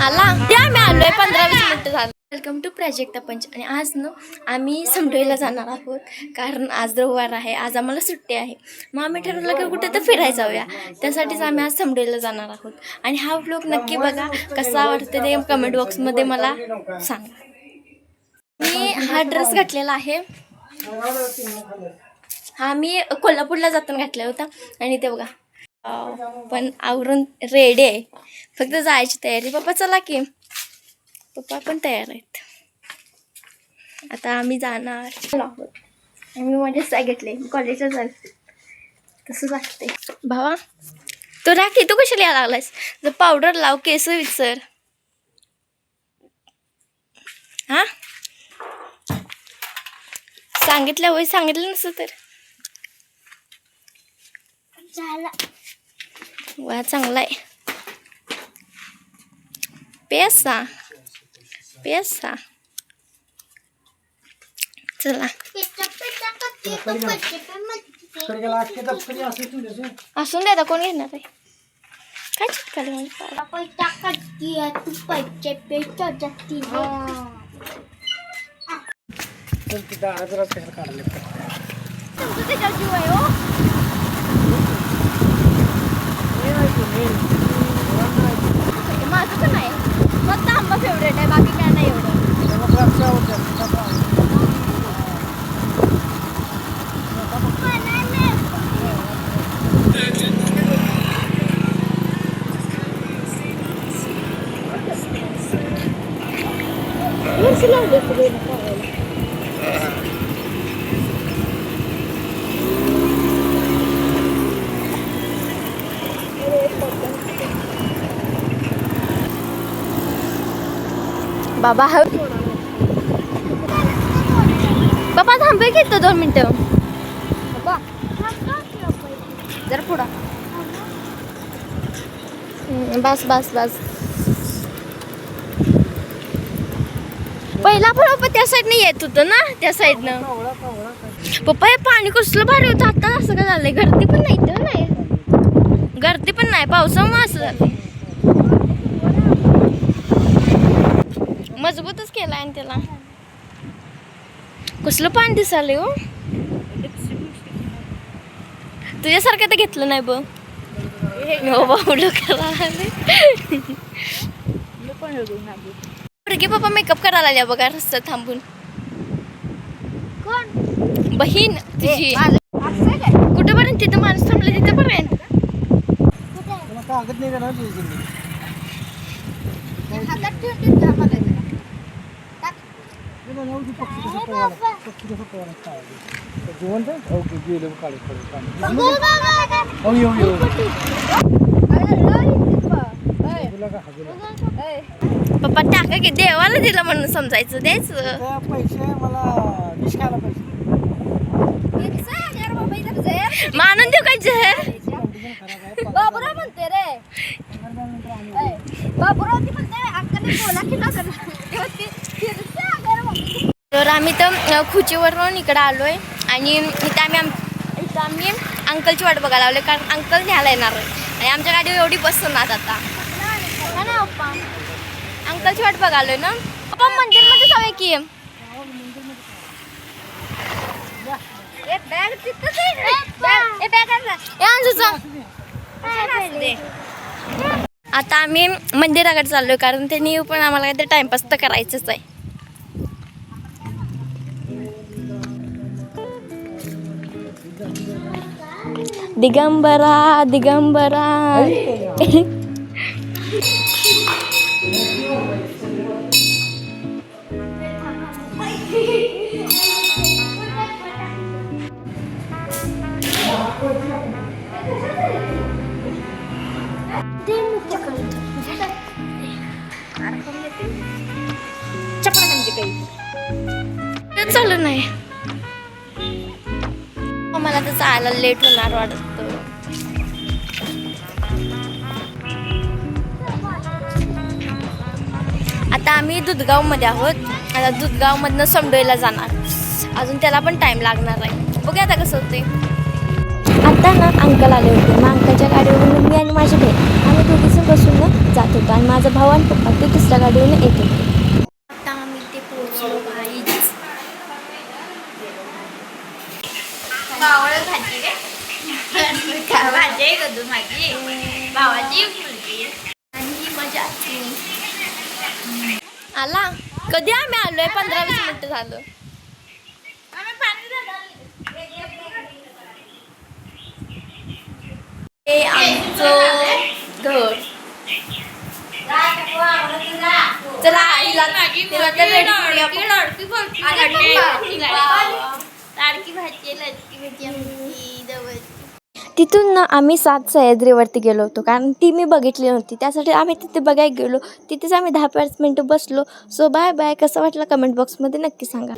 आला ते आम्ही आलोय 15-20 मिनिटं झालं. वेलकम टू प्राजक्ता पंच. आणि आज ना आम्ही समडोईला जाणार आहोत कारण आज रविवार आहे, आज आम्हाला सुट्टी आहे. मग आम्ही ठरवलं की कुठे तर फिरायला जाऊया, त्यासाठीच आम्ही आज समडोईला जाणार आहोत. आणि हा व्लॉग नक्की बघा, कसा वाटतं ते कमेंट बॉक्समध्ये मला सांगा. मी हा ड्रेस घातलेला आहे, हा मी कोल्हापूरला जाताना घातला होता. आणि ते बघा पण आवरून रेडी आहे, फक्त जायची तयारी. पप्पा चला की, पप्पा पण तयार आहेत. आता आम्ही जाणार आहोत. मी माझे सॅग घेतले, कॉलेजला जायचं तसं वाटते. भावा तू राखी, तू कशाला यायला लागलायस? जर पावडर लाव, केस विचार. हा सांगितलं होय, सांगितलं नसतं तर वा चांगला आहे. पेसा पेसा चला असून द्या, कोण घेणार आहे? काय चिटकाले माझं पण आहे, फक्त आंबा फेवरेट आहे, बाकी काय नाही एवढं. बाबा बाबा थांबे घेतो 2 मिनिटं. जरा पुढं बस बस बस. पहिला पण त्या साईडने येत होतं ना, त्या साईडनं. पप्पा हे पाणी कसलं भारी होतं, आता असं काय झालंय? गर्दी पण नाही तर नाही, गर्दी पण नाही, पावसामुळे असं झालंय. मजबूतच केला आहे त्याला. कसलं पाणी दिसाले हो, तुझ्यासारखं तर घेतलं नाही बघ. पप्पा मेकअप करायला आल्या बघा रस्त्यात थांबून. कोण? बहीण तुझी. कुठेपर्यंत? तिथं माणूस थांबलं तिथेपर्यंत. पप्पा टाका की, देवाला दिलं म्हणून समजायचं, द्यायचं. मानून देऊ काय जहर? बाबूराव म्हणते रे, बाबूराव ती म्हणते अक्काने बोला की नका. तर आम्ही तर खुचीवरून इकडं आलोय आणि इथं आम्ही अंकलची वाट बघायला लावले, कारण अंकल न्यायला येणार आहे. आणि आमच्या गाडीवर एवढी बसणार आता ना पप्पा. अंकलची वाट बघालोय ना पप्पा. मंदिरमध्ये जाऊया की. आता आम्ही मंदिराकडे चाललोय, कारण त्यांनी पण आम्हाला काहीतरी टाइमपास तर करायचंच आहे. दिगंबरा दिगंबरा. चालू नाही, मला तर चालायला लेट होणार वाटत. आता आम्ही दुधगावमध्ये आहोत. आता दुधगावमधनं समडोईला जाणार. अजून त्याला पण टाईम लागणार आहे. बघूया आता कसं होते. आता ना अंकल आले होते. मग अंकलच्या गाडीवरून मी आणि माझी बहीण आम्ही दोघीजण बसून ना जात होतो आणि माझा भाऊ आणि पप्पा ते दुसऱ्या गाडीवरून येत होते. आता आम्ही ते पोहोचलो भाई. भावाला भाजी रे भाजी आहे का तू माझी भावाची मुलगी आणि ही मजा आला. कधी आम्ही आलोय 15-20 मिनिटं झालं. हे आमचं घर. चला आईला तिला तर रेडी करूया. लाडकी भाजी आमची जवळ. तिथून ना आम्ही 7 सह्याद्रीवरती गेलो होतो कारण ती मी बघितली नव्हती. त्यासाठी आम्ही तिथे बघायला गेलो. तिथेच आम्ही 10-5 मिनटं बसलो. So bye bye. कसं वाटलं कमेंट बॉक्समध्ये नक्की सांगा.